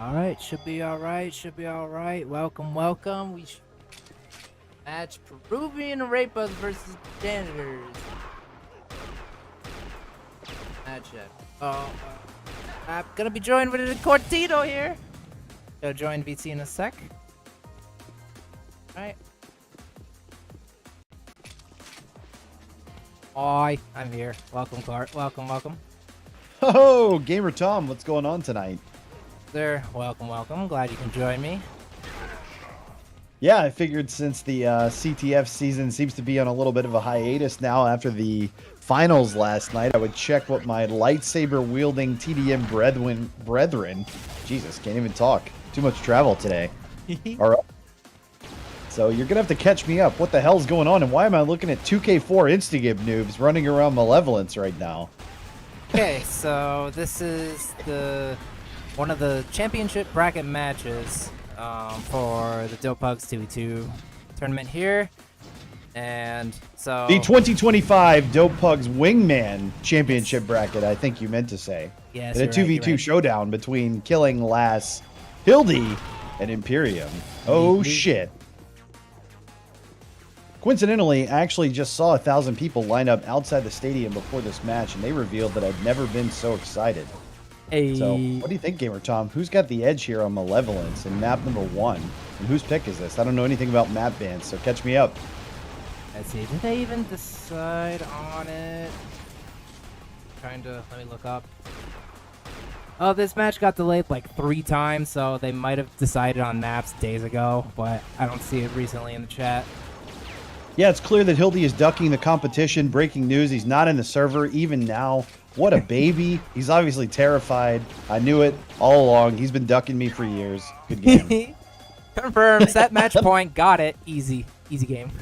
Alright, should be alright. Welcome. We match Pervuian Areapa versus Janitors. Matchup. I'm gonna be joined with a Cortito here. He'll join VT in a sec. Alright. Hi, I'm here. Welcome, Clark. Welcome. Oh, Gamer Tom, what's going on tonight? Sir, welcome. Glad you can join me. Yeah, I figured since the CTF season seems to be on a little bit of a hiatus now after the finals last night, I would check what my lightsaber-wielding TDM brethren, Jesus, can't even talk, too much travel today, are up. So you're going to have to catch me up. What the hell's going on, and why am I looking at 2K4 Instagib noobs running around Malevolence right now? Okay, so this is one of the championship bracket matches for the Dopepugs 2v2 tournament here. And so the 2025 Dopepugs Wingman Championship bracket, I think you meant to say. Yes, in a 2v2 showdown between Killing Lass, Hildy, and Imperium. Oh, shit. Coincidentally, I actually just saw 1,000 people line up outside the stadium before this match, and they revealed that I've never been so excited. Hey. So, what do you think, Gamer Tom? Who's got the edge here on Malevolence in map number 1? And whose pick is this? I don't know anything about map bans, so catch me up. Let's see, did they even decide on it? Let me look up. Oh, this match got delayed like 3 times, so they might have decided on maps days ago, but I don't see it recently in the chat. Yeah, it's clear that Hildy is ducking the competition. Breaking news, he's not in the server even now. What a baby. He's obviously terrified. I knew it all along. He's been ducking me for years. Good game. Confirmed. Set match point. Got it. Easy game.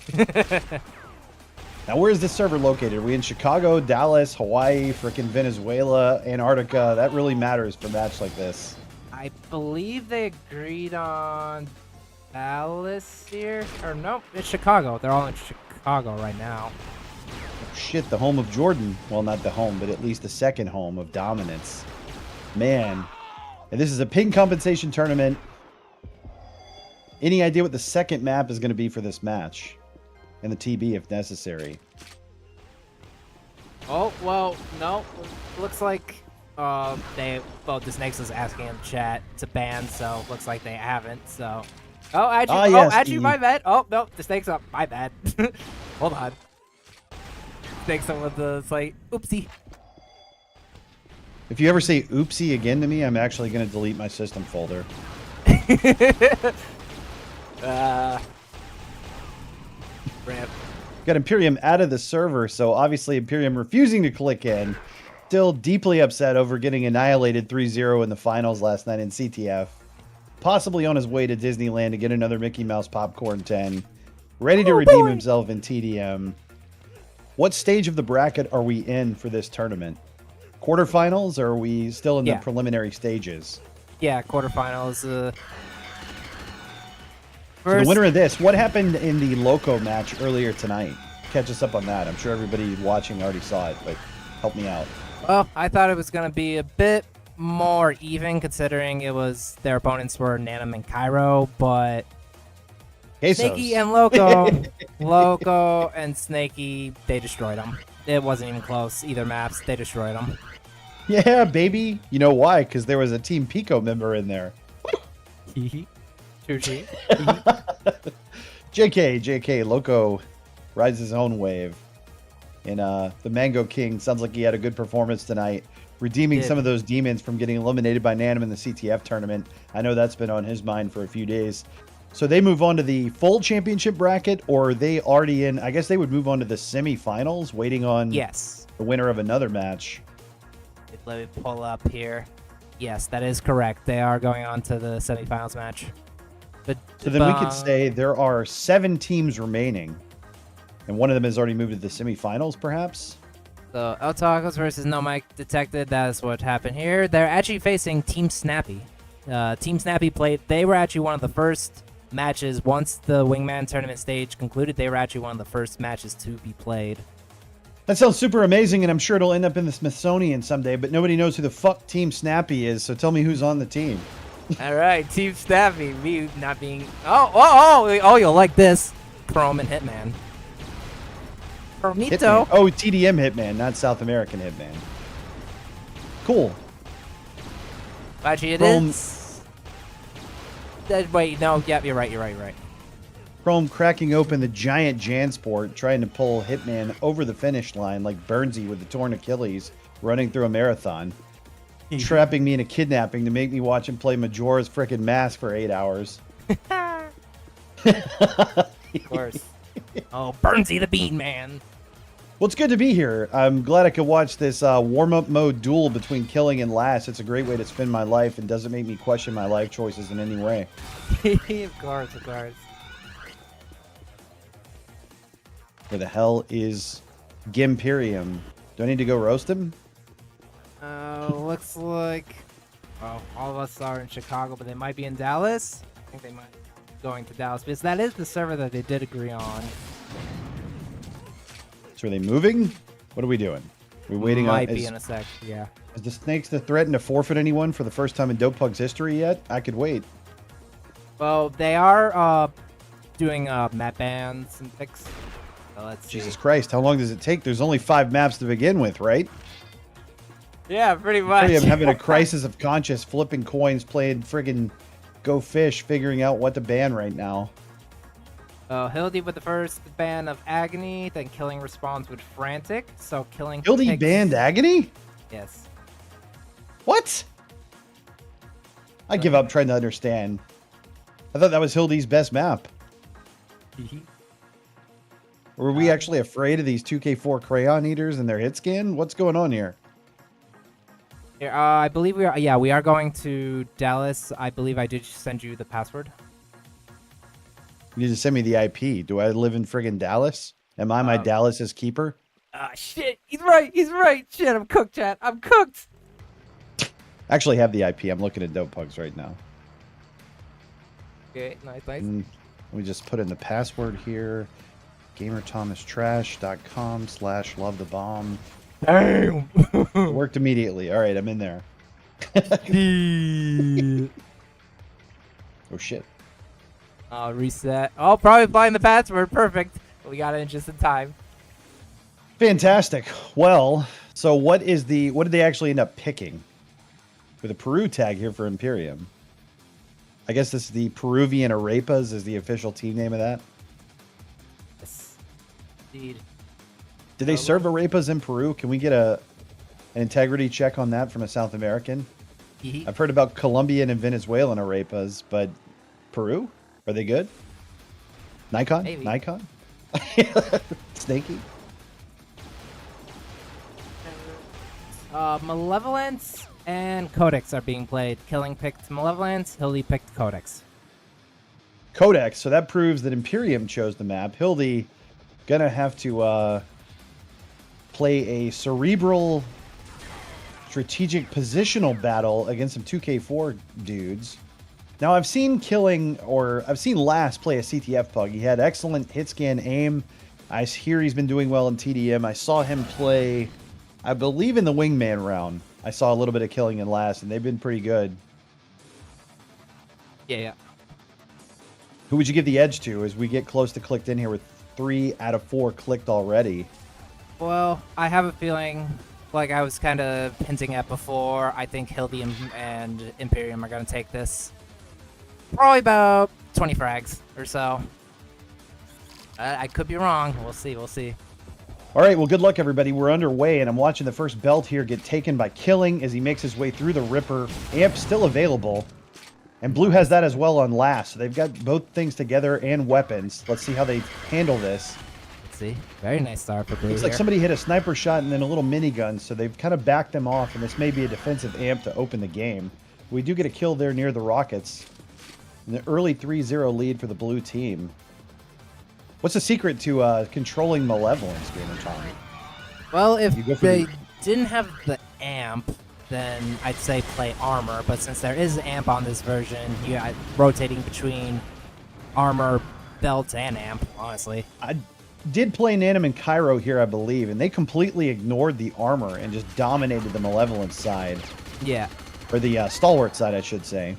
Now, where is this server located? Are we in Chicago, Dallas, Hawaii, frickin' Venezuela, Antarctica? That really matters for a match like this. I believe they agreed on Dallas here. Or nope, it's Chicago. They're all in Chicago right now. Shit, the home of Jordan. Well, not the home, but at least the second home of dominance. Man. And this is a ping compensation tournament. Any idea what the second map is going to be for this match? And the TB if necessary. Oh, well, no. Looks like the Snakes was asking in the chat to ban, so looks like they haven't, so. Oh, actually, yes, my bad. Oh, no, the Snake's up. My bad. Hold on. Snake's up with the slight oopsie. If you ever say oopsie again to me, I'm actually going to delete my system folder. Ramp. Got Imperium out of the server, so obviously Imperium refusing to click in. Still deeply upset over getting annihilated 3-0 in the finals last night in CTF. Possibly on his way to Disneyland to get another Mickey Mouse Popcorn 10. Ready to redeem himself in TDM. What stage of the bracket are we in for this tournament? Quarterfinals, or are we still in the preliminary stages? Yeah, quarterfinals. So the winner of this, what happened in the Loco match earlier tonight? Catch us up on that. I'm sure everybody watching already saw it, but help me out. Well, I thought it was going to be a bit more even considering their opponents were Nanam and Cairo, but Snakey and Loco and Snakey, they destroyed them. It wasn't even close, either maps. They destroyed them. Yeah, baby. You know why? Because there was a Team Pico member in there. JK, Loco rides his own wave. And the Mango King sounds like he had a good performance tonight, redeeming some of those demons from getting eliminated by Nanam in the CTF tournament. I know that's been on his mind for a few days. So they move on to the full championship bracket, or are they already in? I guess they would move on to the semifinals, waiting on the winner of another match. Let me pull up here. Yes, that is correct. They are going on to the semifinals match. So then we could say there are 7 teams remaining, and one of them has already moved to the semifinals, perhaps? So, El Tacos versus No Mic Detected. That is what happened here. They're actually facing Team Snappy. Team Snappy played. They were actually one of the first matches. Once the Wingman tournament stage concluded, they were actually one of the first matches to be played. That sounds super amazing, and I'm sure it'll end up in the Smithsonian someday, but nobody knows who the fuck Team Snappy is, so tell me who's on the team. All right, Team Snappy, me not being. Oh, you'll like this. Chrome and Hitman. Hitman. Oh, TDM Hitman, not South American Hitman. Cool. Actually, Chrome. is. Wait, no, yeah, you're right. Chrome cracking open the giant Jansport, trying to pull Hitman over the finish line like Burnsy with the torn Achilles running through a marathon. Trapping me in a kidnapping to make me watch him play Majora's frickin' Mask for 8 hours. Of course. Oh, Burnsy the Bean Man. Well, it's good to be here. I'm glad I could watch this warm-up mode duel between Killing and Last. It's a great way to spend my life and doesn't make me question my life choices in any way. Of course. Where the hell is Gimperium? Do I need to go roast him? Looks like... Oh, all of us are in Chicago, but they might be in Dallas. I think they might be going to Dallas, because that is the server that they did agree on. So are they moving? What are we doing? We're waiting on... Might be in a sec, yeah. Is the Snakes to threaten to forfeit anyone for the first time in Dopepugs history yet? I could wait. Well, they are doing map bans and picks. So let's see. Jesus Christ, how long does it take? There's only 5 maps to begin with, right? Yeah, pretty much. I'm having a crisis of conscience, flipping coins, playing friggin' Go Fish, figuring out what to ban right now. Hildy with the first ban of Agony, then Killing responds with Frantic. So Killing Hildy picks... banned Agony? Yes. What? I give up trying to understand. I thought that was Hildy's best map. Were we actually afraid of these 2K4 Crayon Eaters and their hit scan? What's going on here? I believe we are. Yeah, we are going to Dallas. I believe I did send you the password. You just send me the IP. Do I live in friggin' Dallas? Am I my Dallas's keeper? Shit. He's right. Shit, I'm cooked, chat. I'm cooked. I actually have the IP. I'm looking at Dopepugs right now. Okay, nice. Let me just put in the password here. GamerThomasTrash.com/lovethebomb. Damn. It worked immediately. All right, I'm in there. Oh, shit. I'll reset. Oh, probably find the password. Perfect. We got it just in time. Fantastic. Well, so what did they actually end up picking? With a Peru tag here for Imperium. I guess this is the Pervuian Areapas is the official team name of that. Yes. Indeed. Did they serve Arepas in Peru? Can we get an integrity check on that from a South American? I've heard about Colombian and Venezuelan Arepas, but Peru? Are they good? Nikon? Maybe. Nikon? Snaky? Malevolence and Codex are being played. Killing picked Malevolence, Hildy picked Codex. Codex, so that proves that Imperium chose the map. Hildy gonna have to play a cerebral strategic positional battle against some 2K4 dudes. Now I've seen Last play a CTF pug. He had excellent hit scan aim. I hear he's been doing well in TDM. I saw him play, I believe, in the Wingman round. I saw a little bit of Killing in Last, and they've been pretty good. Yeah. Who would you give the edge to as we get close to clicked in here with 3 out of 4 clicked already? Well, I have a feeling, like I was kind of hinting at before, I think Hildy and Imperium are going to take this. Probably about 20 frags or so. I could be wrong. We'll see. All right, well, good luck, everybody. We're underway, and I'm watching the first belt here get taken by Killing as he makes his way through the Ripper. Amp still available. And Blue has that as well on Last. So they've got both things together and weapons. Let's see how they handle this. Let's see. Very nice start for Blue. Looks like somebody hit a sniper shot and then a little minigun, so they've kind of backed them off, and this may be a defensive amp to open the game. We do get a kill there near the Rockets. An early 3-0 lead for the Blue team. What's the secret to controlling Malevolence, Gamer Tommy? Well, if they didn't have the amp, then I'd say play armor. But since there is amp on this version, you got rotating between armor, belt, and amp, honestly. I did play Nanam and Cairo here, I believe, and they completely ignored the armor and just dominated the Malevolence side. Yeah. Or the Stalwart side, I should say.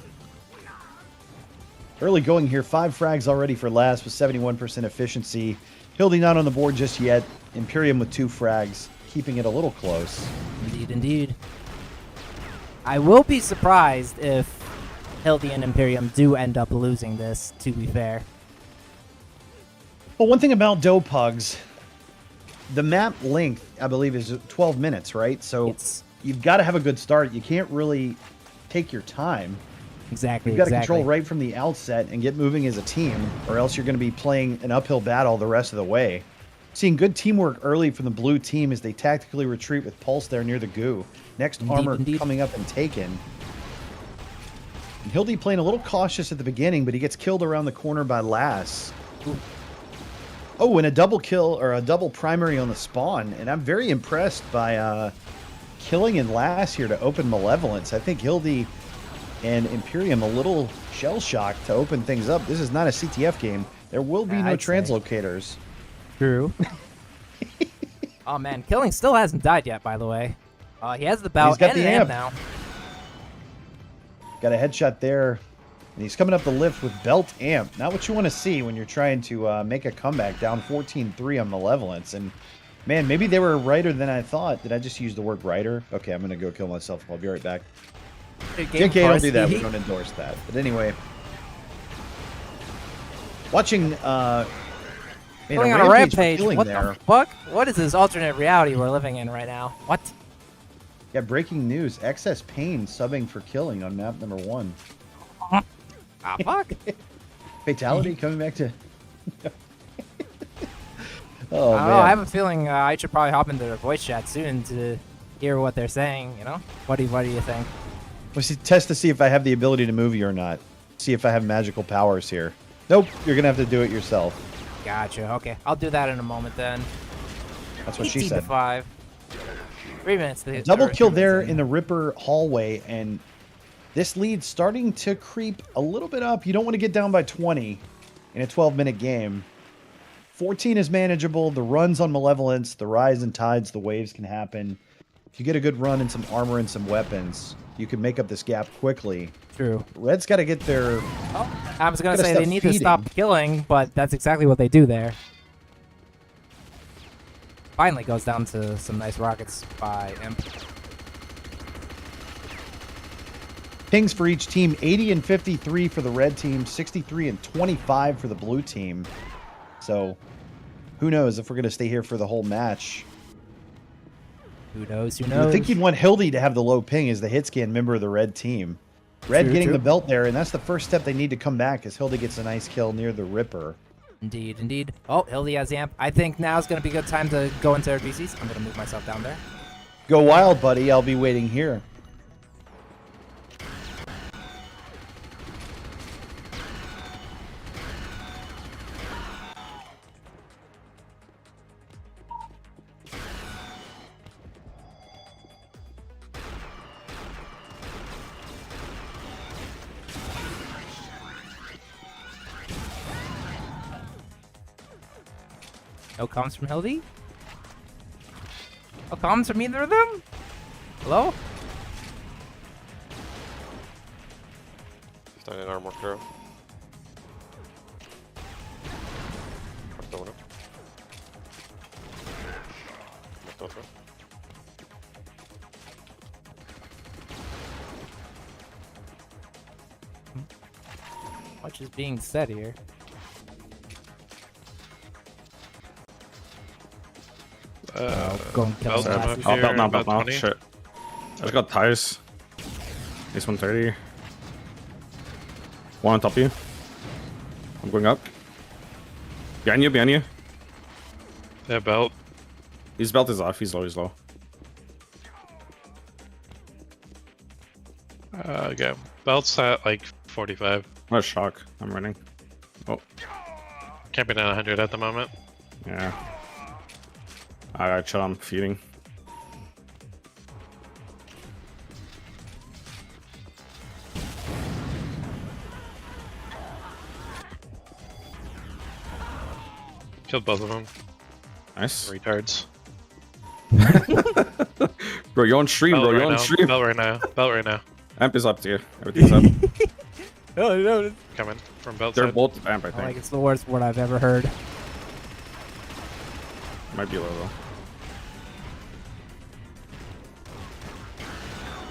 Early going here, 5 frags already for last with 71% efficiency. Hildy not on the board just yet. Imperium with 2 frags, keeping it a little close. Indeed, indeed. I will be surprised if Hildy and Imperium do end up losing this, to be fair. Well, one thing about Dopepugs, the map length, I believe, is 12 minutes, right? So you've got to have a good start. You can't really take your time. Exactly. You've got to control right from the outset and get moving as a team, or else you're going to be playing an uphill battle the rest of the way. Seeing good teamwork early from the blue team as they tactically retreat with Pulse there near the goo. Next armor coming up and taken. And Hildy playing a little cautious at the beginning, but he gets killed around the corner by Lass. Ooh. Oh, and a double kill, or a double primary on the spawn. And I'm very impressed by killing in Lass here to open Malevolence. I think Hildy and Imperium a little shell-shocked to open things up. This is not a CTF game. There will be no translocators. True. Oh, man. Killing still hasn't died yet, by the way. He has the bout. He's got the amp now. Got a headshot there. And he's coming up the lift with belt amp. Not what you want to see when you're trying to make a comeback down 14-3 on Malevolence. And, man, maybe they were righter than I thought. Did I just use the word righter? Okay, I'm going to go kill myself. I'll be right back. JK, don't do that. We don't endorse that. But anyway. Watching... going on a rampage. What the fuck? What is this alternate reality we're living in right now? What? Yeah, breaking news. Excess Pain subbing for Killing on map number 1. Ah, fuck. Fatality coming back to... Oh, man. I have a feeling I should probably hop into their voice chat soon to hear what they're saying, you know? What do you think? We'll test to see if I have the ability to move you or not. See if I have magical powers here. Nope, you're going to have to do it yourself. Gotcha. Okay, I'll do that in a moment then. That's what she said. 5. 3 minutes. Double kill there in the Ripper hallway, and this lead's starting to creep a little bit up. You don't want to get down by 20 in a 12-minute game. 14 is manageable. The runs on Malevolence, the rise and tides, the waves can happen. If you get a good run and some armor and some weapons, you can make up this gap quickly. True. Red's got to get their... Oh, I was going to say they need to stop killing, but that's exactly what they do there. Finally goes down to some nice rockets by Imp. Pings for each team, 80 and 53 for the red team, 63 and 25 for the blue team. So, who knows if we're going to stay here for the whole match. Who knows, who knows? I think you'd want Hildy to have the low ping as the hit scan member of the red team. Red getting the belt there, and that's the first step they need to come back as Hildy gets a nice kill near the Ripper. Indeed, indeed. Oh, Hildy has the amp. I think now's going to be a good time to go into RBCs. I'm going to move myself down there. Go wild, buddy. I'll be waiting here. No comms from Hildy? No comms from either of them? Hello? Standing armor crew. Much is being said here. Go and kill belt now. Shit. I just got tires. He's 130. One on top of you. I'm going up. Behind you, behind you. Yeah, belt. His belt is off. He's low, he's low. Okay. Belt's at like 45. What a shock. I'm running. Oh. Can't be down 100 at the moment. Yeah. I got shot on feeding. Killed both of them. Nice. Retards. Bro, you're on stream, bro. You're on stream. Belt right now. Belt right now. Amp is up to you. Everything's up. Oh, no. Coming. from belt They're side. both amp, I think. Like it's the worst word I've ever heard. Might be low though.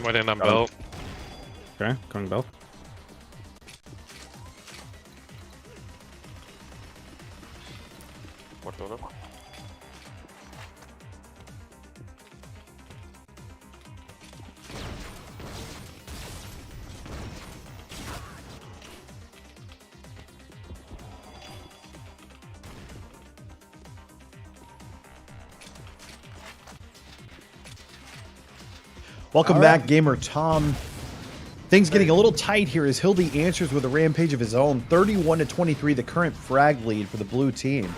Went in on belt. Okay, coming belt. Welcome All back, right. Gamer Tom. Things getting a little tight here as Hildy answers with a rampage of his own. 31-23, the current frag lead for the blue team.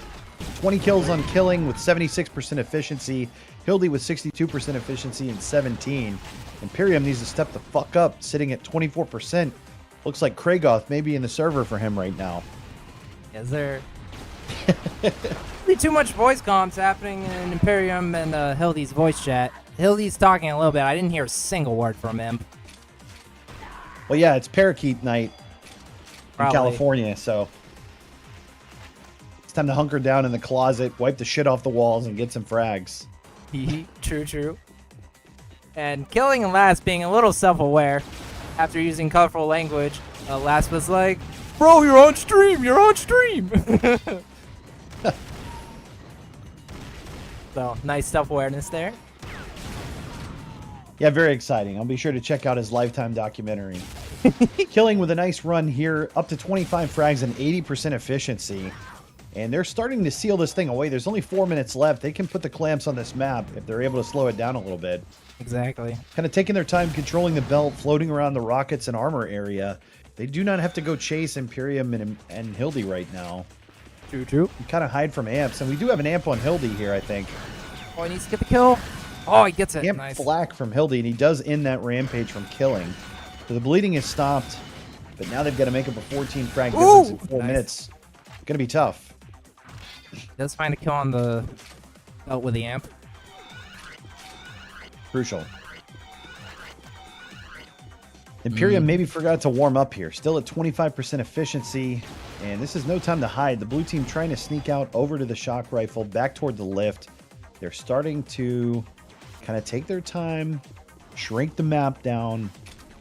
20 kills on killing with 76% efficiency. Hildy with 62% efficiency and 17. Imperium needs to step the fuck up, sitting at 24%. Looks like Kragoth may be in the server for him right now. Is there really too much voice comms happening in Imperium and Hildy's voice chat? Hildy's talking a little bit. I didn't hear a single word from him. Well, yeah, it's Parakeet night in Probably. California, so it's time to hunker down in the closet, wipe the shit off the walls, and get some frags. True. And Killing and Last being a little self-aware after using colorful language. Last was like, "Bro, you're on stream. You're on stream." So nice self-awareness there. Yeah, very exciting. I'll be sure to check out his Lifetime documentary. Killing with a nice run here, up to 25 frags and 80% efficiency. And they're starting to seal this thing away. There's only 4 minutes left. They can put the clamps on this map if they're able to slow it down a little bit. Exactly. Kind of taking their time controlling the belt, floating around the rockets and armor area. They do not have to go chase Imperium and Hildy right now. True. You kind of hide from amps. And we do have an amp on Hildy here, I think. Oh, he needs to get the kill. Oh, he gets it. Amp Nice. flak from Hildy, and he does end that rampage from Killing. So the bleeding is stopped, but now they've got to make up a 14 frag difference in 4 Nice. minutes. Gonna be tough. Does find a kill on the belt with the amp. Crucial. Imperium maybe forgot to warm up here. Still at 25% efficiency, and this is no time to hide. The blue team trying to sneak out over to the shock rifle, back toward the lift. They're starting to kind of take their time, shrink the map down,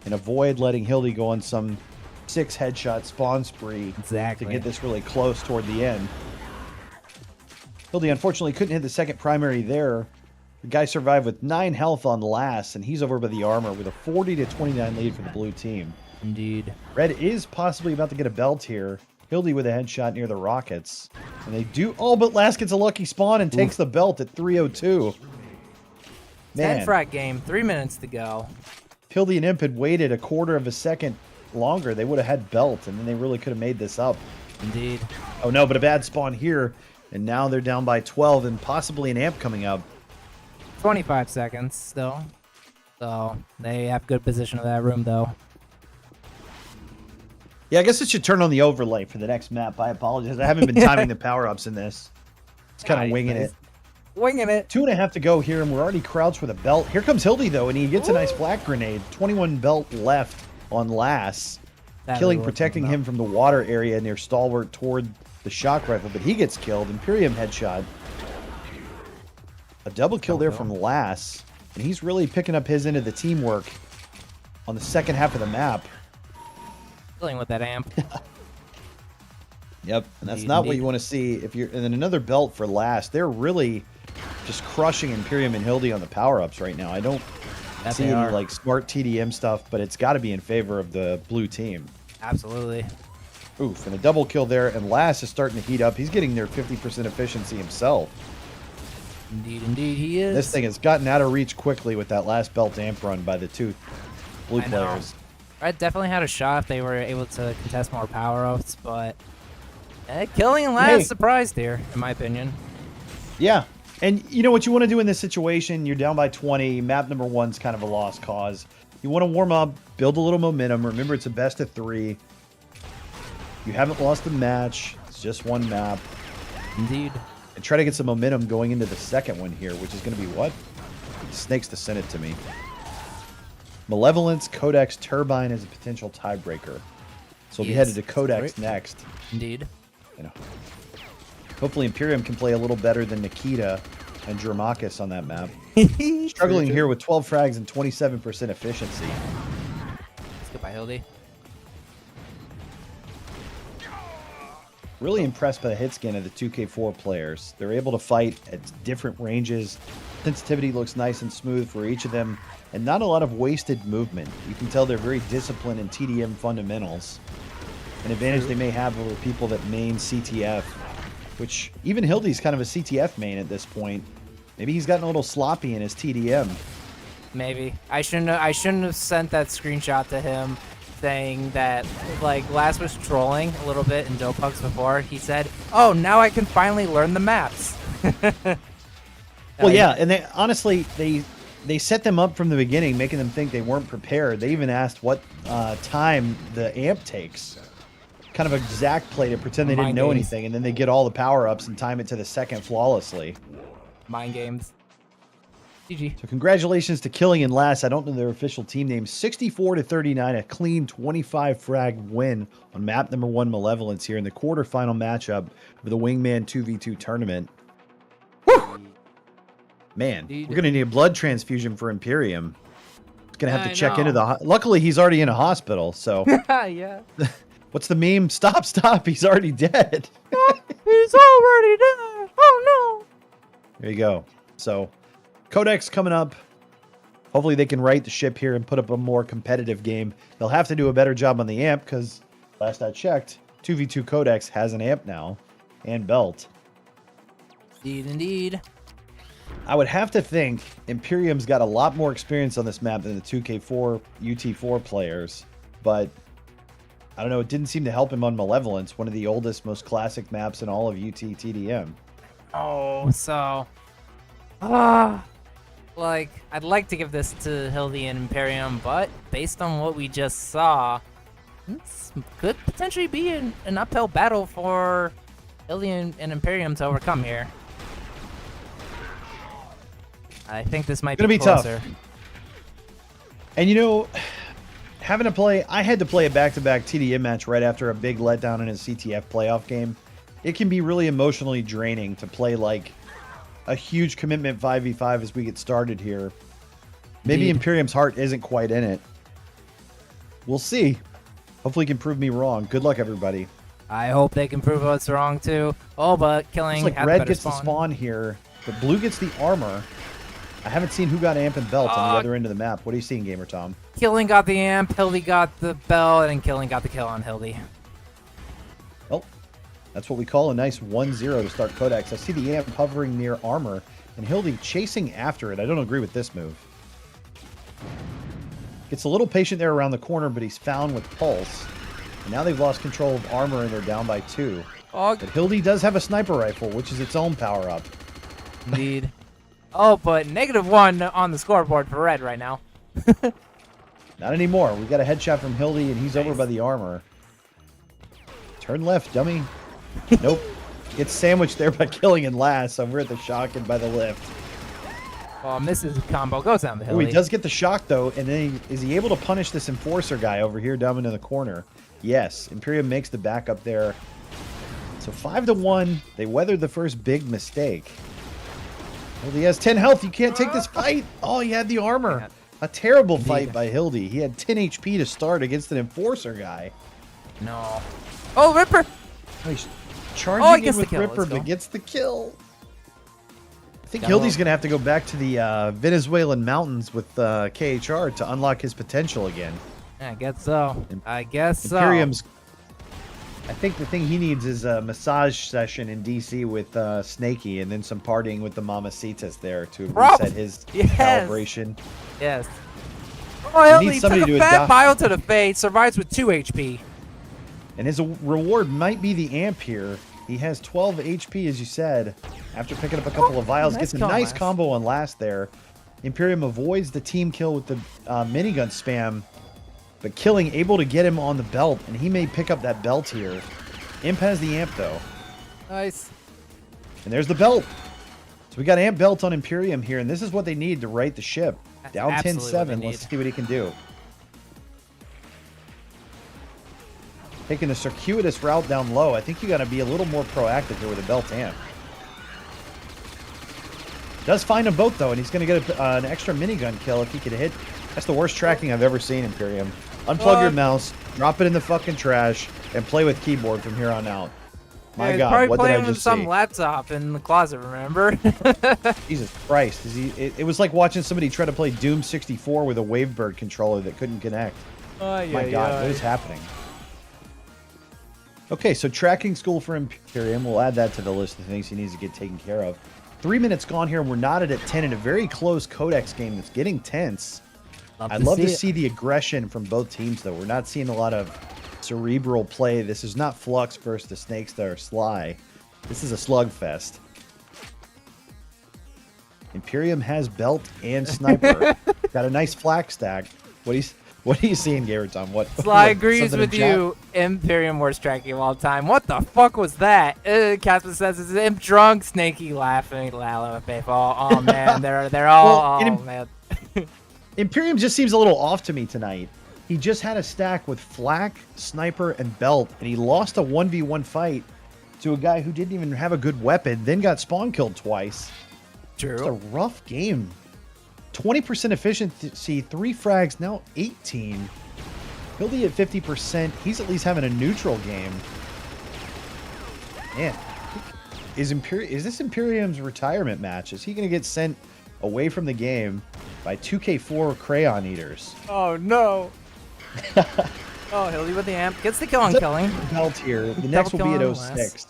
and avoid letting Hildy go on some 6 headshot spawn spree Exactly. to get this really close toward the end. Hildy unfortunately couldn't hit the second primary there. The guy survived with 9 health on last, and he's over by the armor with a 40-29 lead for the blue team. Indeed. Red is possibly about to get a belt here. Hildy with a headshot near the rockets. And they do... Oh, but Last gets a lucky spawn and takes the belt at 3:02. 10 Man, frag game. 3 minutes to go. Hildy and Imp had waited a quarter of a second longer. They would have had belt, and then they really could have made this up. Indeed. Oh, no, but a bad spawn here. And now they're down by 12 and possibly an amp coming up. 25 seconds still. So they have good position of that room, though. Yeah, I guess it should turn on the overlay for the next map. I apologize. I haven't been timing the power-ups in this. It's kind of winging it. Winging it. 2.5 to go here, and we're already crouched with a belt. Here comes Hildy, though, and he gets a nice flak grenade. 21 belt left on Lass. Killing, protecting him from the water area near Stalwart toward the shock rifle, but he gets killed. Imperium headshot. A double kill there from Lass, and he's really picking up his end of the teamwork on the second half of the map. Dealing with that amp. Yep, and that's not what you want to see. If you're, and then another belt for Last. They're really just crushing Imperium and Hildy on the power-ups right now. I don't see any like smart TDM stuff, but it's got to be in favor of the blue team. Absolutely. Oof, and a double kill there, and Last is starting to heat up. He's getting near 50% efficiency himself. Indeed, he is. This thing has gotten out of reach quickly with that last belt amp run by the two blue players. Red definitely had a shot if they were able to contest more power-ups, but Killing and Last surprised here, in my opinion. Yeah, and you know what you want to do in this situation? You're down by 20. Map number 1's kind of a lost cause. You want to warm up, build a little momentum. Remember, it's a best of 3. You haven't lost a match. It's just one map. Indeed. And try to get some momentum going into the second one here, which is going to be what? Snakes to send it to me. Malevolence, Codex, Turbine is a potential tiebreaker. So we'll be headed to Codex next. Indeed. You know, hopefully Imperium can play a little better than Nikita and Dramakis on that map. Struggling here with 12 frags and 27% efficiency. Let's go by Hildy. Really impressed by the hit scan of the 2K4 players. They're able to fight at different ranges. Sensitivity looks nice and smooth for each of them, and not a lot of wasted movement. You can tell they're very disciplined in TDM fundamentals. An advantage they may have over people that main CTF, which even Hildy's kind of a CTF main at this point. Maybe he's gotten a little sloppy in his TDM. Maybe. I shouldn't have sent that screenshot to him saying that, like, Last was trolling a little bit in Dopepugs before. He said, "Oh, now I can finally learn the maps." Well, yeah, and they honestly they set them up from the beginning, making them think they weren't prepared. They even asked what time the amp takes. Kind of exact play to pretend they didn't know anything, and then they get all the power-ups and time it to the second flawlessly. Mind games. GG. So congratulations to Killing and Last. I don't know their official team name. 64-39, a clean 25 frag win on map number 1 Malevolence here in the quarterfinal matchup of the Wingman 2v2 tournament. Woo! Man, we're going to need a blood transfusion for Imperium. He's going to have to check into the... Luckily, he's already in a hospital, so... Yeah. What's the meme? Stop, stop. He's already dead. He's already dead. Oh, no. There you go. So, Codex coming up. Hopefully they can right the ship here and put up a more competitive game. They'll have to do a better job on the amp because, last I checked, 2v2 Codex has an amp now and belt. Indeed, indeed. I would have to think Imperium's got a lot more experience on this map than the 2K4 UT4 players, but I don't know, it didn't seem to help him on Malevolence, one of the oldest, most classic maps in all of UT TDM. Oh, so... like, I'd like to give this to Hildy and Imperium, but based on what we just saw, this could potentially be an uphill battle for Hildy and Imperium to overcome here. I think this might be closer. Tough. And you know, having to play, I had to play a back-to-back TDM match right after a big letdown in a CTF playoff game. It can be really emotionally draining to play like a huge commitment 5v5 as we get started here. Maybe Imperium's heart isn't quite in it. We'll see. Hopefully he can prove me wrong. Good luck, everybody. I hope they can prove us wrong too. Oh, but Killing looks like red gets the spawn here, but blue gets the armor. I haven't seen who got amp and belt on the other end of the map. What are you seeing, Gamer Tom? Killing got the amp, Hildy got the belt, and Killing got the kill on Hildy. Oh, that's what we call a nice 1-0 to start Codex. I see the amp hovering near armor, and Hildy chasing after it. I don't agree with this move. Gets a little patient there around the corner, but he's found with Pulse. And now they've lost control of armor, and they're down by 2. Oh, but Hildy does have a sniper rifle, which is its own power-up. Indeed. Oh, but -1 on the scoreboard for red right now. Not anymore. We got a headshot from Hildy, and he's over by the armor. Turn left, dummy. Nope. Gets sandwiched there by Killing and Last. So we're at the shock and by the lift. Oh, misses the combo. Goes down the hill. Oh, he does get the shock, though. And then is he able to punish this Enforcer guy over here down into the corner? Yes. Imperium makes the backup there. So 5-1. They weathered the first big mistake. Hildy has 10 health. You can't take this fight. Oh, he had the armor. A terrible fight by Hildy. He had 10 HP to start against an Enforcer guy. No. Oh, Ripper. Oh, he's charging in with Ripper, but gets the kill. I think Hildy's going to have to go back to the Venezuelan mountains with KHR to unlock his potential again. I guess so. I guess so. Imperium's... I think the thing he needs is a massage session in DC with Snakey, and then some partying with the Mamacitas there to reset his calibration. Yes. Oh, he took a fat bio to the face, survives with 2 HP. And his reward might be the amp here. He has 12 HP, as you said, after picking up a couple of vials. Gets a nice combo on Last there. Imperium avoids the team kill with the minigun spam. But Killing able to get him on the belt, and he may pick up that belt here. Imp has the amp, though. Nice. And there's the belt. So we got amp belt on Imperium here, and this is what they need to right the ship. Down 10-7. Let's see what he can do. taking a circuitous route down low. I think you got to be a little more proactive here with a belt amp. Does find them both, though, and he's going to get an extra minigun kill if he could hit. That's the worst tracking I've ever seen, Imperium. Unplug your mouse, drop it in the fucking trash, and play with keyboard from here on out. My God, what did I just see? Probably playing with some laptop in the closet, remember? Jesus Christ. It was like watching somebody try to play Doom 64 with a Wavebird controller that couldn't connect. My God, what is happening? Okay, so tracking school for Imperium. We'll add that to the list of things he needs to get taken care of. 3 minutes gone here, and we're knotted at 10 in a very close Codex game that's getting tense. I'd love to see the aggression from both teams, though. We're not seeing a lot of cerebral play. This is not Flux versus the Snakes that are Sly. This is a slugfest. Imperium has belt and sniper. Got a nice flak stack. What are you seeing, Garreton? Sly agrees with you. Imperium worst tracking of all time. What the fuck was that? Casper says it's Imp drunk, Snaky laughing, Lalo and Bayfall. Oh man, they're all man. Imperium just seems a little off to me tonight. He just had a stack with flak, sniper, and belt, and he lost a 1v1 fight to a guy who didn't even have a good weapon, then got spawn killed twice. True. It's a rough game. 20% efficiency, 3 frags, now 18. Hildy at 50%. He's at least having a neutral game. Man, is this Imperium's retirement match? Is he going to get sent away from the game by 2K4 Crayon Eaters? Oh, no. Oh, Hildy with the amp. Gets the kill on killing. Belt here. The next will be at 06.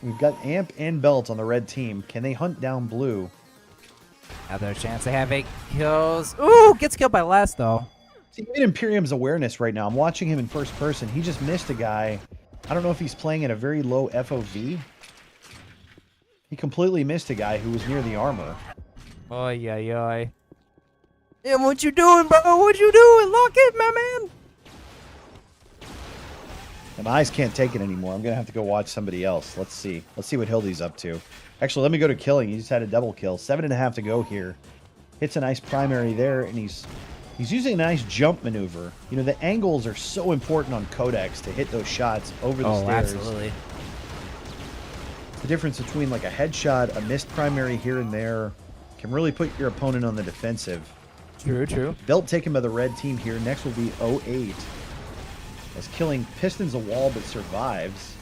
We've got amp and belt on the red team. Can they hunt down blue? Have their chance. They have 8 kills. Ooh, gets killed by last, though. See, even Imperium's awareness right now. I'm watching him in first person. He just missed a guy. I don't know if he's playing at a very low FOV. He completely missed a guy who was near the armor. Oy, oy, oy. Yeah, what you doing, bro? What you doing? Lock it, my man. And my eyes can't take it anymore. I'm going to have to go watch somebody else. Let's see. Let's see what Hildy's up to. Actually, let me go to killing. He just had a double kill. 7.5 to go here. Hits a nice primary there, and he's using a nice jump maneuver. You know, the angles are so important on Codex to hit those shots over the stairs. Absolutely. The difference between like a headshot, a missed primary here and there, can really put your opponent on the defensive. True, true. Belt taken by the red team here. Next will be 08. As killing pistons a wall but survives.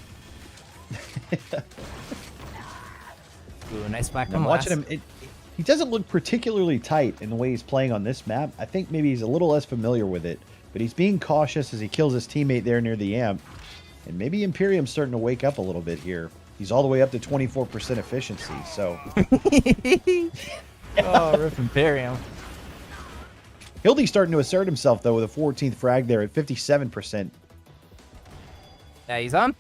Ooh, nice back. I'm watching him. He doesn't look particularly tight in the way he's playing on this map. I think maybe he's a little less familiar with it, but he's being cautious as he kills his teammate there near the amp. And maybe Imperium's starting to wake up a little bit here. He's all the way up to 24% efficiency, so. Oh, rip Imperium. Hildy's starting to assert himself, though, with a 14th frag there at 57%. Yeah, he's on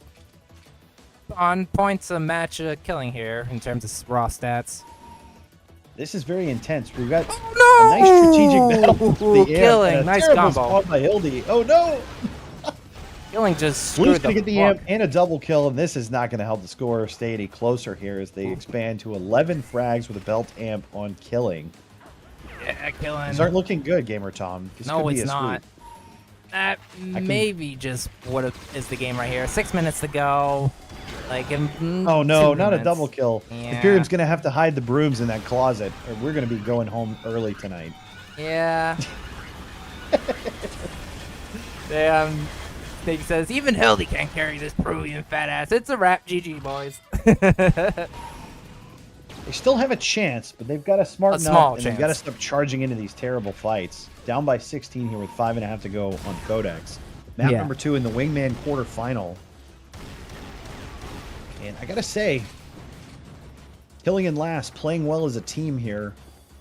points a match killing here in terms of raw stats. This is very intense. We've got a nice strategic battle with the killing, amp, nice combo combo by Hildy. Oh no! Killing just Blue's screwed gonna get the amp and a double kill, and this is not going to help the score stay any closer here as they expand to 11 frags with a belt amp on killing. Yeah, killing. These aren't looking good, Gamer Tom. This no, could be it's not. That maybe just what is the game right here. 6 minutes to go. Like, oh no, not a double kill. Yeah. Imperium's gonna have to hide the brooms in that closet, or we're gonna be going home early tonight. Yeah. Damn. Snake says, even Hildy can't carry this Pervuian fat ass. It's a wrap. GG, boys. They still have a chance, but they've got to smarten up, and they've got to stop charging into these terrible fights. Down by 16 here with 5.5 to go on Codex. Map number 2 in the Wingman quarterfinal. And I got to say, killing in last, playing well as a team here.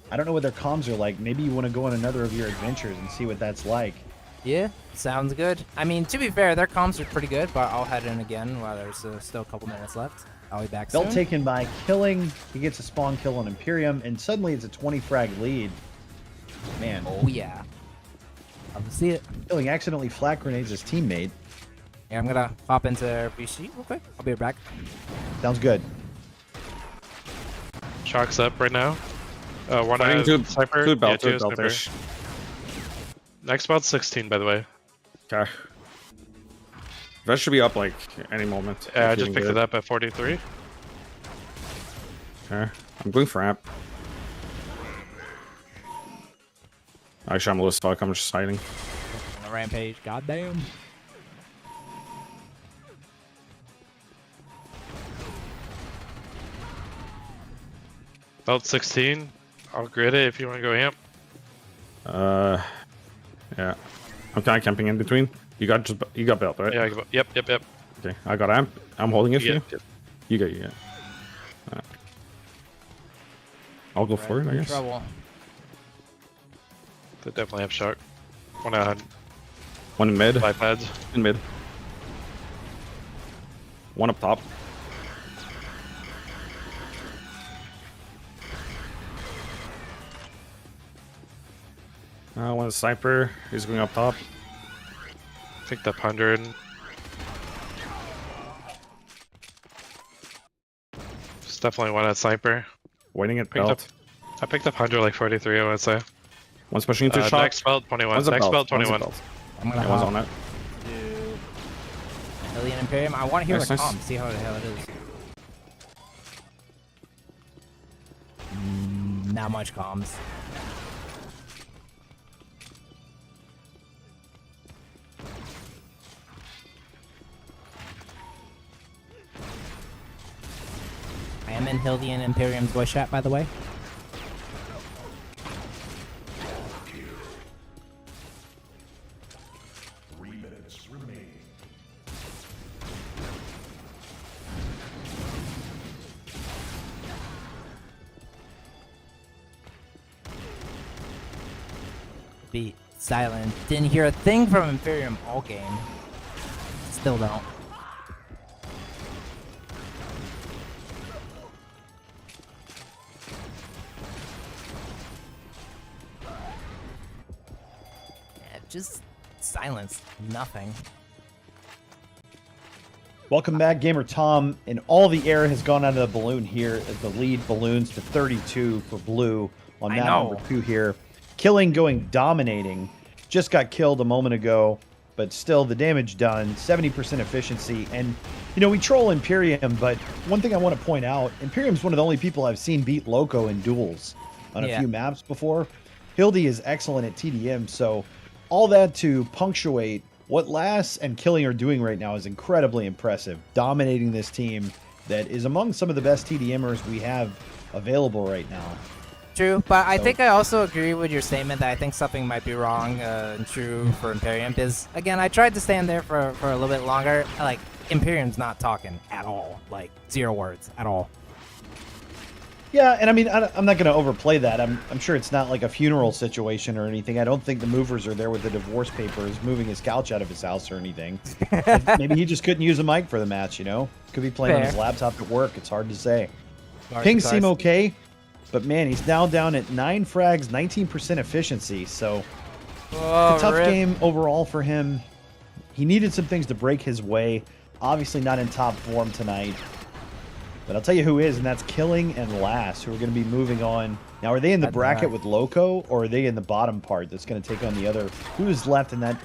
I don't know what their comms are like. Maybe you want to go on another of your adventures and see what that's like. Yeah, sounds good. I mean, to be fair, their comms are pretty good, but I'll head in again while there's still a couple minutes left. I'll be back soon. Belt taken by killing. He gets a spawn kill on Imperium, and suddenly it's a 20 frag lead. Man. Oh, yeah. Love to see it. Killing accidentally flak grenades his teammate. Yeah, I'm going to hop into BC real quick. I'll be right back. Sounds good. Shark's up right now. One Fighting sniper. two belt, two two belters. Next belt's 16, by the way. Okay. That should be up like any moment. Yeah, I just picked it up at 43. Okay. I'm going for amp. Actually, I'm low as fuck. I'm just hiding. On a rampage. Goddamn. Belt 16. I'll grid it if you want to go amp. Yeah. I'm kind of camping in between. You got belt, right? Yeah, yep. Okay, I got amp. I'm holding it for you. Yep. You got it. I'll go for it, I guess. Trouble. They definitely have shark. One out. One in mid. 5 pads. In mid. One up top. One sniper. He's going up top. I think the 100. It's definitely one at sniper. Waiting at Picked belt. I picked up 100 like 43, I would say. One's pushing into shot. Next belt 21. One's a Next belt One's a 21. belt. I'm gonna One's hop on that. to Alien Imperium. I want to hear Nice, the nice. comms, see how the hell it is. Not much comms. I am in Hildian Imperium's voice chat, by the way. Be silent. Didn't hear a thing from Imperium all game. Still don't. Yeah, just silence. Nothing. Welcome back, Gamer Tom. And all the air has gone out of the balloon here as the lead balloons to 32 for blue on map number 2 here. Killing going dominating. Just got killed a moment ago, but still the damage done. 70% efficiency. And, you know, we troll Imperium, but one thing I want to point out, Imperium's one of the only people I've seen beat Loco in duels on a few maps before. Hildy is excellent at TDM, so all that to punctuate what Lass and Killing are doing right now is incredibly impressive. Dominating this team that is among some of the best TDMers we have available right now. True, but I think I also agree with your statement that I think something might be wrong and true for Imperium. Because, again, I tried to stand there for a little bit longer. Like, Imperium's not talking at all. Like, 0 words at all. Yeah, and I mean, I'm not going to overplay that. I'm sure it's not like a funeral situation or anything. I don't think the movers are there with the divorce papers moving his couch out of his house or anything. Maybe he just couldn't use a mic for the match, you know? Could be playing on his laptop at work. It's hard to say. Pings seem okay, but man, he's now down at 9 frags, 19% efficiency. So it's a tough game overall for him. He needed some things to break his way. Obviously not in top form tonight. But I'll tell you who is, and that's Killing and Lass, who are going to be moving on. Now, are they in the bracket with Loco, or are they in the bottom part that's going to take on the other? Who's left in that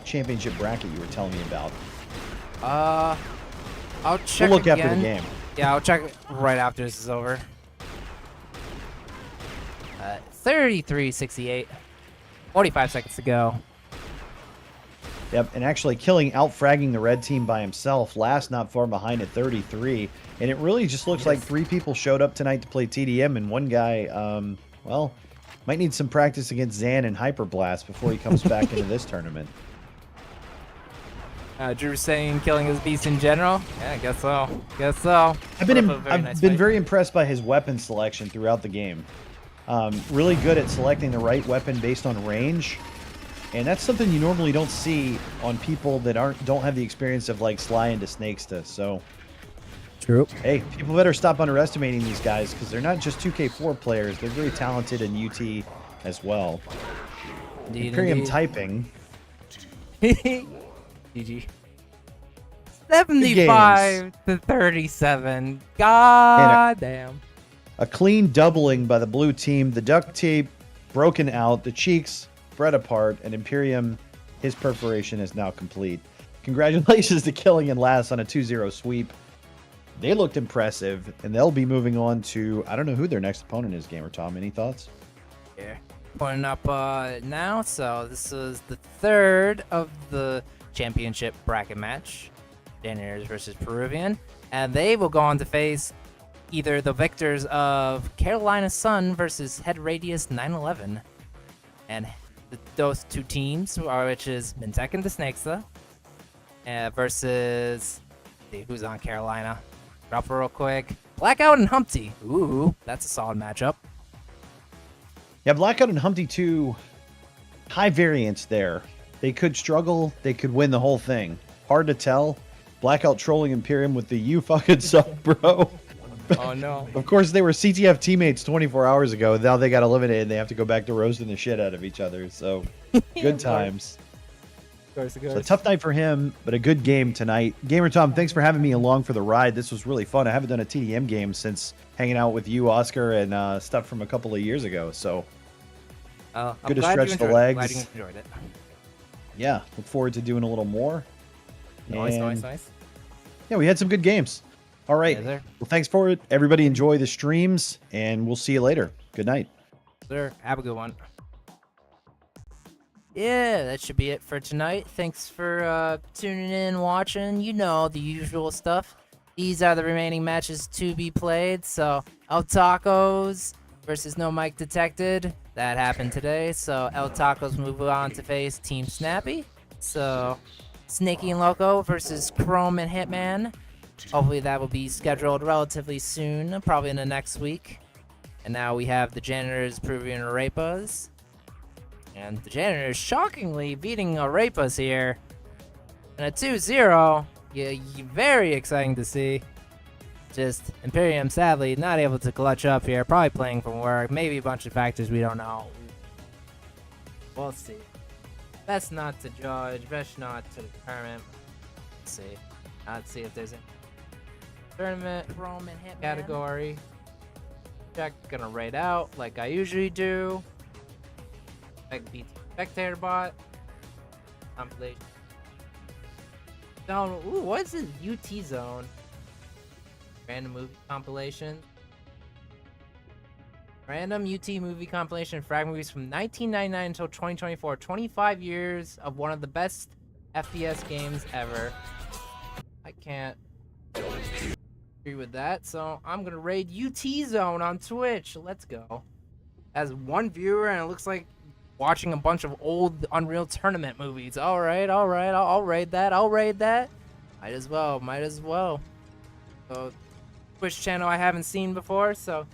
championship bracket you were telling me about? I'll check We'll look again. after the game. Yeah, I'll check right after this is over. 33-68. 45 seconds to go. Yep, and actually Killing out-fragging the red team by himself. Lass not far behind at 33. And it really just looks like 3 people showed up tonight to play TDM, and one guy, well, might need some practice against Zan and Hyperblast before he comes back into this tournament. Drew saying Killing is beast in general? Yeah, I guess so. Guess so. I've been very impressed by his weapon selection throughout the game. Really good at selecting the right weapon based on range. And that's something you normally don't see on people that don't have the experience of like Sly into Snakesta. So, true. Hey, people better stop underestimating these guys because they're not just 2K4 players. They're very talented in UT as well. Indeed, Imperium typing. GG. 75-37. God damn. A clean doubling by the blue team. The duct tape broken out. The cheeks spread apart. And Imperium His perforation is now complete. Congratulations to Killing in last on a 2-0 sweep. They looked impressive, and they'll be moving on to, I don't know who their next opponent is, Gamer Tom. Any thoughts? Yeah. Putting up now, so this is the third of the championship bracket match. Janitors versus Pervuian. And they will go on to face either the victors of Carolina Sun versus Head Radius 911. And those two teams, which is Mintek and the Snakeса, versus, let's see who's on Carolina. Up real quick. Blackout and Humpty. Ooh, that's a solid matchup. Yeah, Blackout and Humpty 2, high variance there. They could struggle. They could win the whole thing. Hard to tell. Blackout trolling Imperium with the you fucking suck, bro. Oh, no. Of course, they were CTF teammates 24 hours ago. Now they got eliminated, and they have to go back to roasting the shit out of each other. So, good times. Of course. So, a tough night for him, but a good game tonight. Gamer Tom, thanks for having me along for the ride. This was really fun. I haven't done a TDM game since hanging out with you, Oscar, and stuff from a couple of years ago. So, good to stretch the legs. Glad you enjoyed it. Yeah, look forward to doing a little more. Nice. Yeah, we had some good games. All right. Yeah, well, thanks for it. Everybody enjoy the streams, and we'll see you later. Good night. Sir, have a good one. Yeah, that should be it for tonight. Thanks for tuning in, watching. You know, the usual stuff. These are the remaining matches to be played. So, El Tacos versus No Mic Detected. That happened today. So, El Tacos move on to face Team Snappy. So, Snaky and Loco versus Chrome and Hitman. Hopefully that will be scheduled relatively soon, probably in the next week. And now we have the Janitors, Pervuian, Areapas. And the Janitors shockingly beating Areapas here. And a 2-0. Yeah, very exciting to see. Just Imperium sadly not able to clutch up here. Probably playing from work. Maybe a bunch of factors we don't know. We'll see. Best not to judge. Best not to determine. Let's see. Let's see if there's a tournament Roman Hitman category. Check, gonna raid out like I usually do. BT spectator bot. Compilation. Zone. Ooh, what's this UT zone? Random movie compilation. Random UT movie compilation frag movies from 1999 until 2024. 25 years of one of the best FPS games ever. I can't agree with that, so I'm gonna raid UT Zone on Twitch. Let's go. As one viewer, and it looks like watching a bunch of old Unreal Tournament movies. All right. I'll raid that. Might as well. So, Twitch channel I haven't seen before, so